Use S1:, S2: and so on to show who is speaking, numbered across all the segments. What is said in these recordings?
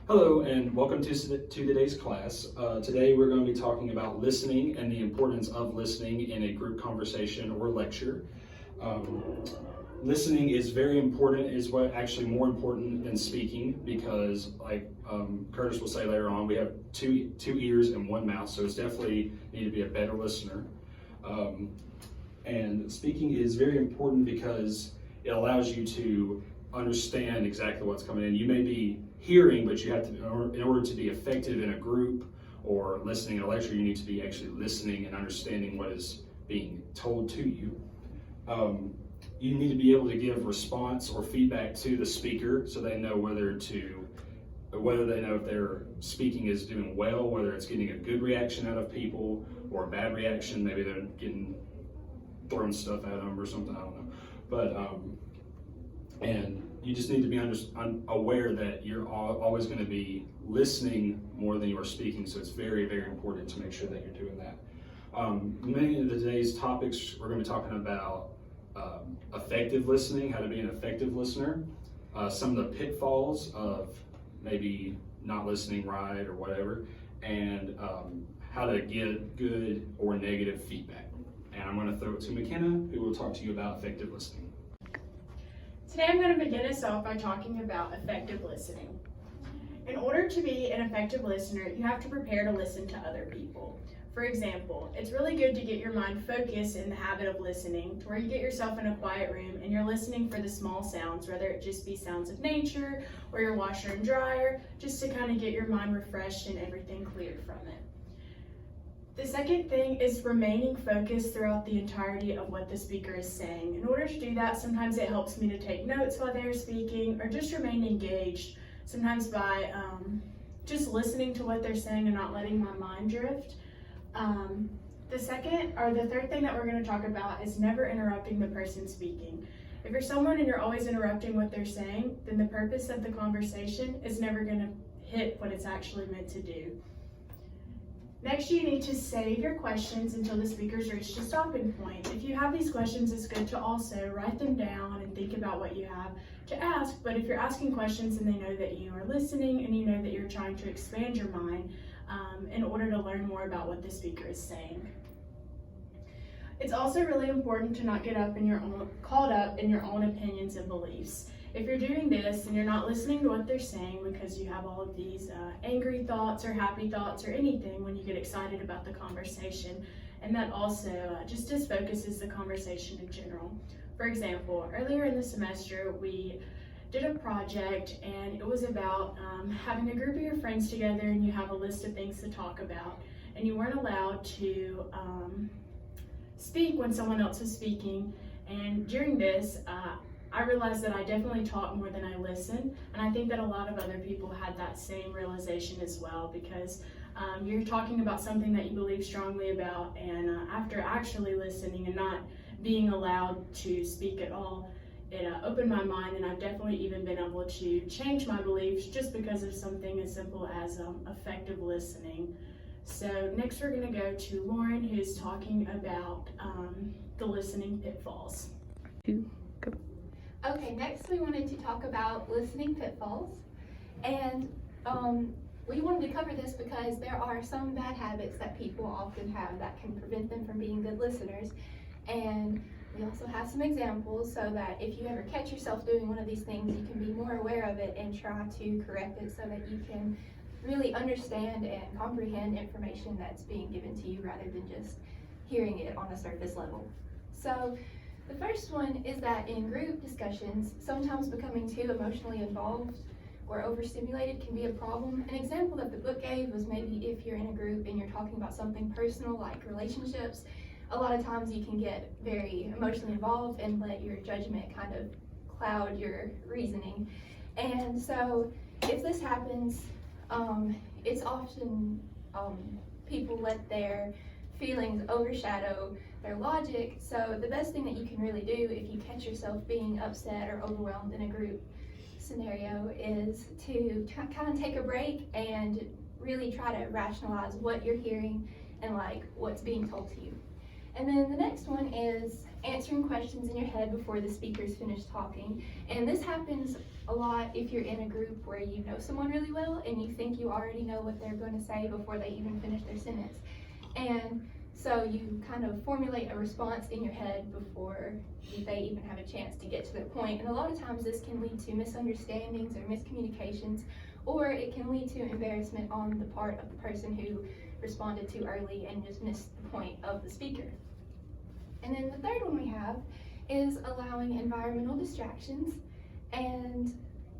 S1: Hello and welcome to today's class. Today we're going to be talking about listening and the importance of listening in a group conversation or lecture. Listening is very important, is what actually more important than speaking, because like Curtis will say later on, we have two ears and one mouth, so it's definitely need to be a better listener. And speaking is very important because it allows you to understand exactly what's coming in. You may be hearing, but you have to, in order to be effective in a group or listening in a lecture, you need to be actually listening and understanding what is being told to you. You need to be able to give response or feedback to the speaker so they know whether they know if their speaking is doing well, whether it's getting a good reaction out of people or a bad reaction. Maybe they're getting throwing stuff at them or something, I don't know. But and you just need to be aware that you're always going to be listening more than you are speaking, so it's very, very important to make sure that you're doing that. Many of today's topics, we're going to be talking about effective listening, how to be an effective listener, some of the pitfalls of maybe not listening right or whatever, and how to get good or negative feedback. And I'm going to throw it to McKenna, who will talk to you about effective listening.
S2: Today I'm going to begin us off by talking about effective listening. In order to be an effective listener, you have to prepare to listen to other people. For example, it's really good to get your mind focused in the habit of listening, to where you get yourself in a quiet room and you're listening for the small sounds, whether it just be sounds of nature or your washer and dryer, just to kind of get your mind refreshed and everything cleared from it. The second thing is remaining focused throughout the entirety of what the speaker is saying. In order to do that, sometimes it helps me to take notes while they're speaking or just remain engaged, sometimes by just listening to what they're saying and not letting my mind drift. The third thing that we're going to talk about is never interrupting the person speaking. If you're someone and you're always interrupting what they're saying, then the purpose of the conversation is never going to hit what it's actually meant to do. Next, you need to save your questions until the speaker's reached a stopping point. If you have these questions, it's good to also write them down and think about what you have to ask. But if you're asking questions and they know that you are listening and you know that you're trying to expand your mind in order to learn more about what the speaker is saying. It's also really important to not get caught up in your own opinions and beliefs. If you're doing this and you're not listening to what they're saying because you have all of these angry thoughts or happy thoughts or anything when you get excited about the conversation, and that also just disfocuses the conversation in general. For example, earlier in the semester, we did a project and it was about having a group of your friends together and you have a list of things to talk about, and you weren't allowed to speak when someone else was speaking. And during this, I realized that I definitely talk more than I listen, and I think that a lot of other people had that same realization as well, because you're talking about something that you believe strongly about, and after actually listening and not being allowed to speak at all, it opened my mind, and I've definitely even been able to change my beliefs just because of something as simple as effective listening. So next we're going to go to Lauren, who's talking about the listening pitfalls.
S3: Okay, next we wanted to talk about listening pitfalls, and we wanted to cover this because there are some bad habits that people often have that can prevent them from being good listeners, and we also have some examples so that if you ever catch yourself doing one of these things, you can be more aware of it and try to correct it so that you can really understand and comprehend information that's being given to you rather than just hearing it on a surface level. So the first one is that in group discussions, sometimes becoming too emotionally involved or overstimulated can be a problem. An example that the book gave was maybe if you're in a group and you're talking about something personal like relationships, a lot of times you can get very emotionally involved and let your judgment kind of cloud your reasoning. And so if this happens, it's often people let their feelings overshadow their logic. So the best thing that you can really do if you catch yourself being upset or overwhelmed in a group scenario is to kind of take a break and really try to rationalize what you're hearing and like what's being told to you. And then the next one is answering questions in your head before the speaker's finished talking. And this happens a lot if you're in a group where you know someone really well and you think you already know what they're going to say before they even finish their sentence. And so you kind of formulate a response in your head before they even have a chance to get to their point. And a lot of times this can lead to misunderstandings or miscommunications, or it can lead to embarrassment on the part of the person who responded too early and just missed the point of the speaker. And then the third one we have is allowing environmental distractions. And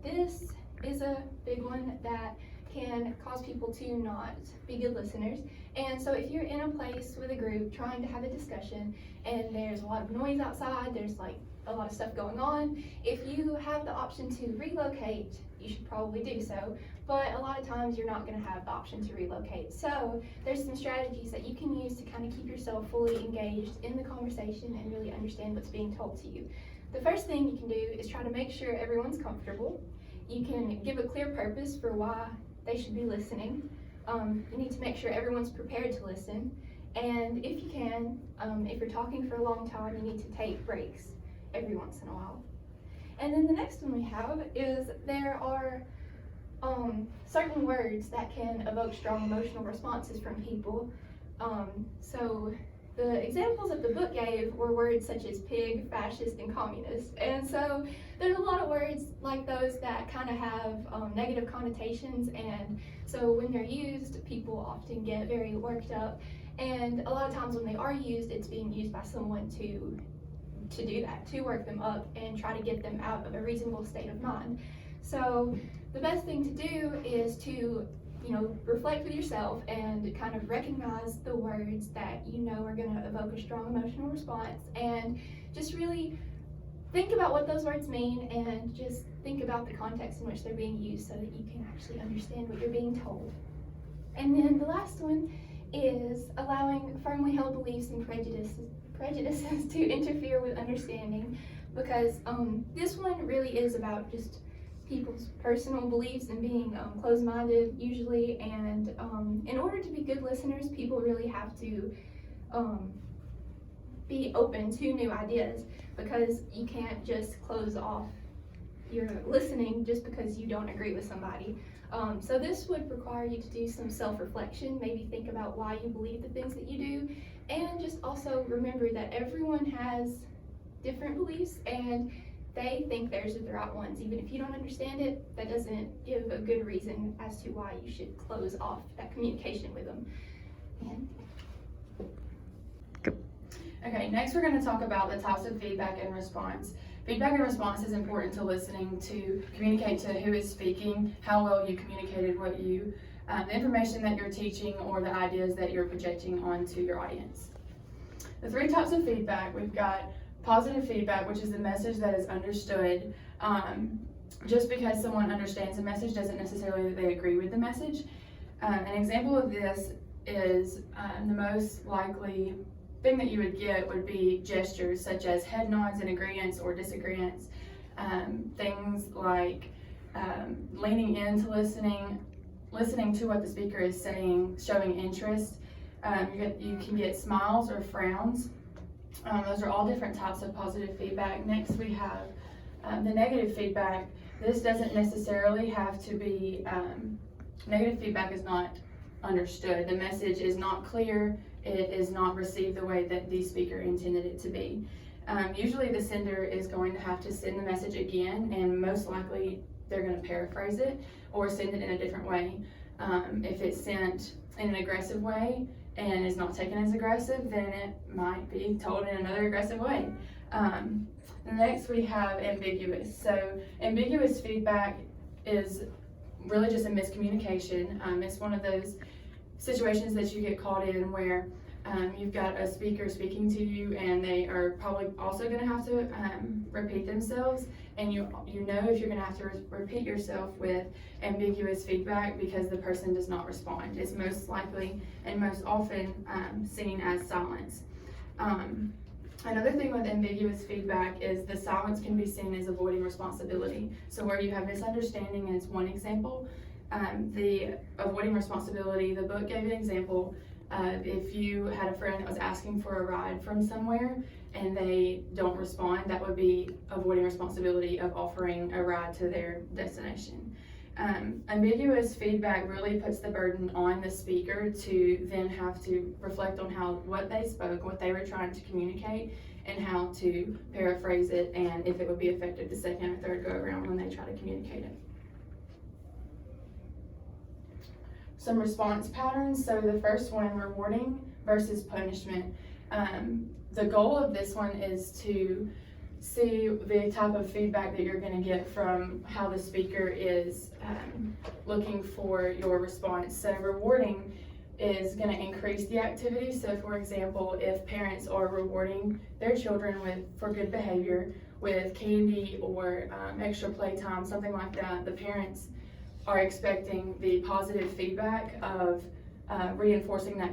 S3: this is a big one that can cause people to not be good listeners. And so if you're in a place with a group trying to have a discussion and there's a lot of noise outside, there's like a lot of stuff going on, if you have the option to relocate, you should probably do so. But a lot of times you're not going to have the option to relocate. So there's some strategies that you can use to kind of keep yourself fully engaged in the conversation and really understand what's being told to you. The first thing you can do is try to make sure everyone's comfortable. You can give a clear purpose for why they should be listening. You need to make sure everyone's prepared to listen. And if you can, if you're talking for a long time, you need to take breaks every once in a while. And then the next one we have is there are certain words that can evoke strong emotional responses from people. So the examples that the book gave were words such as pig, fascist, and communist. And so there's a lot of words like those that kind of have negative connotations, and so when they're used, people often get very worked up. And a lot of times when they are used, it's being used by someone to do that, to work them up and try to get them out of a reasonable state of mind. So the best thing to do is to reflect with yourself and kind of recognize the words that you know are going to evoke a strong emotional response, and just really think about what those words mean and just think about the context in which they're being used so that you can actually understand what you're being told. And then the last one is allowing firmly held beliefs and prejudices to interfere with understanding, because this one really is about just people's personal beliefs and being closed-minded usually, and in order to be good listeners, people really have to be open to new ideas, because you can't just close off your listening just because you don't agree with somebody. So this would require you to do some self-reflection, maybe think about why you believe the things that you do, and just also remember that everyone has different beliefs and they think theirs are the right ones. Even if you don't understand it, that doesn't give a good reason as to why you should close off that communication with them. And
S4: Okay, next we're going to talk about the types of feedback and response. Feedback and response is important to listening to communicate to who is speaking, how well you communicated what you, the information that you're teaching, or the ideas that you're projecting onto your audience. The three types of feedback, we've got positive feedback, which is the message that is understood. Just because someone understands a message doesn't necessarily that they agree with the message. An example of this is the most likely thing that you would get would be gestures such as head nods and agreements or disagreements. Things like leaning into listening to what the speaker is saying, showing interest. You can get smiles or frowns. Those are all different types of positive feedback. Next we have the negative feedback. This doesn't necessarily have to be, negative feedback is not understood. The message is not clear. It is not received the way that the speaker intended it to be. Usually the sender is going to have to send the message again, and most likely they're going to paraphrase it or send it in a different way. If it's sent in an aggressive way and is not taken as aggressive, then it might be told in another aggressive way. Next we have ambiguous. So ambiguous feedback is really just a miscommunication. It's one of those situations that you get caught in where you've got a speaker speaking to you and they are probably also going to have to repeat themselves, and you know if you're going to have to repeat yourself with ambiguous feedback because the person does not respond. It's most likely and most often seen as silence. Another thing with ambiguous feedback is the silence can be seen as avoiding responsibility. So where you have misunderstanding is one example. The avoiding responsibility, the book gave an example. If you had a friend that was asking for a ride from somewhere and they don't respond, that would be avoiding responsibility of offering a ride to their destination. Ambiguous feedback really puts the burden on the speaker to then have to reflect on what they spoke, what they were trying to communicate, and how to paraphrase it, and if it would be effective the second or third go around when they try to communicate it. Some response patterns. So the first one, rewarding versus punishment. The goal of this one is to see the type of feedback that you're going to get from how the speaker is looking for your response. So rewarding is going to increase the activity. So for example, if parents are rewarding their children for good behavior with candy or extra playtime, something like that, the parents are expecting the positive feedback of reinforcing that